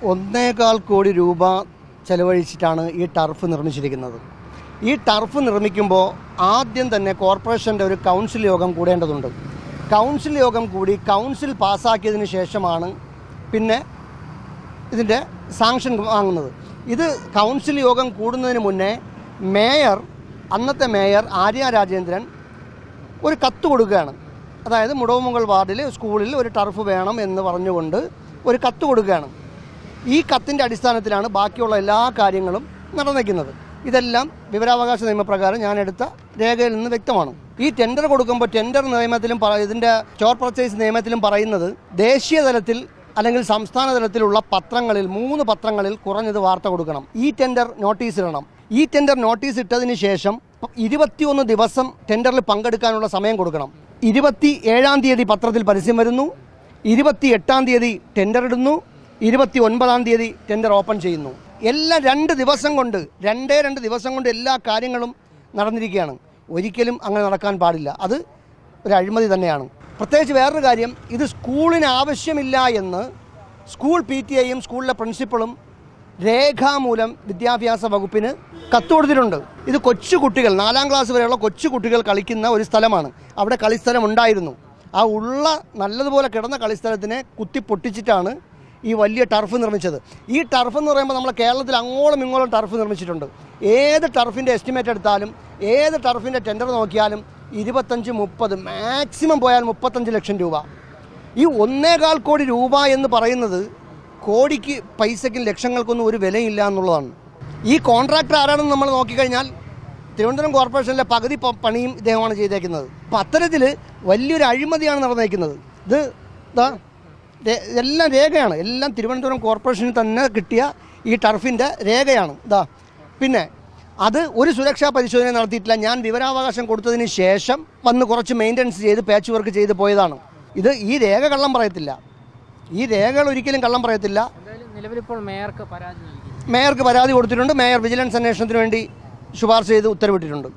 1.25 കോടി രൂപ ചെലവഴിച്ചിട്ടാണ് ഈ ടർഫ് നിർമ്മിച്ചിരിക്കുന്നത്. ഈ ടർഫ് നിർമ്മിക്കുമ്പോൾ ആദ്യം തന്നെ കോർപ്പറേഷൻ്റെ ഒരു കൗൺസിൽ യോഗം കൂടേണ്ടതുണ്ട്. കൗൺസിൽ യോഗം കൂടി കൗൺസിൽ പാസ്സാക്കിയതിന് ശേഷമാണ് പിന്നെ ഇതിൻ്റെ സാങ്ഷൻ വാങ്ങുന്നത്. ഇത് കൗൺസിൽ യോഗം കൂടുന്നതിന് മുന്നേ അന്നത്തെ മേയർ ആര്യ രാജേന്ദ്രൻ ഒരു കത്ത് കൊടുക്കുകയാണ്. അതായത് മുടവുമുകൾ വാർഡിൽ സ്കൂളിൽ ഒരു ടർഫ് വേണം എന്ന് പറഞ്ഞുകൊണ്ട് ഒരു കത്ത് കൊടുക്കുകയാണ്. ഈ കത്തിൻ്റെ അടിസ്ഥാനത്തിലാണ് ബാക്കിയുള്ള എല്ലാ കാര്യങ്ങളും നടന്നിരിക്കുന്നത്. ഇതെല്ലാം വിവരാവകാശ നിയമപ്രകാരം ഞാൻ എടുത്ത രേഖയിൽ നിന്ന് വ്യക്തമാണ്. ഈ ടെൻഡർ കൊടുക്കുമ്പോൾ ടെൻഡർ നിയമത്തിലും ഇതിൻ്റെ സ്റ്റോർ പർച്ചേസ് നിയമത്തിലും പറയുന്നത് ദേശീയ തലത്തിൽ അല്ലെങ്കിൽ സംസ്ഥാന തലത്തിലുള്ള പത്രങ്ങളിൽ 3 പത്രങ്ങളിൽ കുറഞ്ഞത് വാർത്ത കൊടുക്കണം. ഈ ടെൻഡർ നോട്ടീസ് ഇടണം. ഈ ടെൻഡർ നോട്ടീസ് ഇട്ടതിന് ശേഷം 21 ദിവസം ടെൻഡറിൽ പങ്കെടുക്കാനുള്ള സമയം കൊടുക്കണം. 27-ാം തീയതി പത്രത്തിൽ പരസ്യം വരുന്നു, 28-ാം തീയതി ടെൻഡർ ഇടുന്നു, 29-ാം തീയതി ടെൻഡർ ഓപ്പൺ ചെയ്യുന്നു. എല്ലാം 2 ദിവസം കൊണ്ട് എല്ലാ കാര്യങ്ങളും നടന്നിരിക്കുകയാണ്. ഒരിക്കലും അങ്ങനെ നടക്കാൻ പാടില്ല. അത് ഒരു അഴിമതി തന്നെയാണ്. പ്രത്യേകിച്ച് വേറൊരു കാര്യം, ഇത് സ്കൂളിന് ആവശ്യമില്ല എന്ന് സ്കൂൾ PTA-യും സ്കൂളിലെ പ്രിൻസിപ്പളും രേഖാമൂലം വിദ്യാഭ്യാസ വകുപ്പിന് കത്ത് കൊടുത്തിട്ടുണ്ട്. ഇത് കൊച്ചുകുട്ടികൾ 4-ാം ക്ലാസ് വരെയുള്ള കൊച്ചുകുട്ടികൾ കളിക്കുന്ന ഒരു സ്ഥലമാണ്. അവിടെ കളിസ്ഥലം ഉണ്ടായിരുന്നു. ആ നല്ലതുപോലെ കിടന്ന കളിസ്ഥലത്തിനെ കുത്തി പൊട്ടിച്ചിട്ടാണ് ഈ വലിയ ടർഫ് നിർമ്മിച്ചത്. ഈ ടർഫ് എന്ന് പറയുമ്പോൾ നമ്മൾ കേരളത്തിൽ അങ്ങോളം ഇങ്ങോളം ടർഫ് നിർമ്മിച്ചിട്ടുണ്ട്. ഏത് ടർഫിൻ്റെ എസ്റ്റിമേറ്റ് എടുത്താലും ഏത് ടർഫിൻ്റെ ടെൻഡർ നോക്കിയാലും 25-30 മാക്സിമം പോയാൽ 35 ലക്ഷം രൂപ. ഈ 1.25 കോടി രൂപ എന്ന് പറയുന്നത് കോടിക്ക് പൈസയ്ക്കും ലക്ഷങ്ങൾക്കൊന്നും ഒരു വിലയില്ല എന്നുള്ളതാണ്. ഈ കോൺട്രാക്ടർ ആരാണെന്ന് നമ്മൾ നോക്കിക്കഴിഞ്ഞാൽ തിരുവനന്തപുരം കോർപ്പറേഷനിലെ പകുതി പണിയും ഇദ്ദേഹമാണ് ചെയ്തേക്കുന്നത്. അപ്പം അത്തരത്തിൽ വലിയൊരു അഴിമതിയാണ് നടന്നേക്കുന്നത്. എല്ലാം രേഖയാണ്. എല്ലാം തിരുവനന്തപുരം കോർപ്പറേഷന് തന്നെ കിട്ടിയ ഈ ടർഫിൻ്റെ രേഖയാണ്. പിന്നെ അത് ഒരു സുരക്ഷാ പരിശോധന നടത്തിയിട്ടില്ല. ഞാൻ വിവരാവകാശം കൊടുത്തതിന് ശേഷം വന്ന് കുറച്ച് മെയിൻ്റനൻസ് ചെയ്ത് പാച്ച് വർക്ക് ചെയ്ത് പോയതാണ്. ഈ രേഖ കള്ളം പറയത്തില്ല. ഈ രേഖകൾ ഒരിക്കലും കള്ളം പറയത്തില്ല. നിലവിലിപ്പോൾ മേയർക്ക് പരാതി കൊടുത്തിട്ടുണ്ട്. മേയർ വിജിലൻസ് അന്വേഷണത്തിന് വേണ്ടി ശുപാർശ ചെയ്ത് ഉത്തരവിട്ടിട്ടുണ്ട്.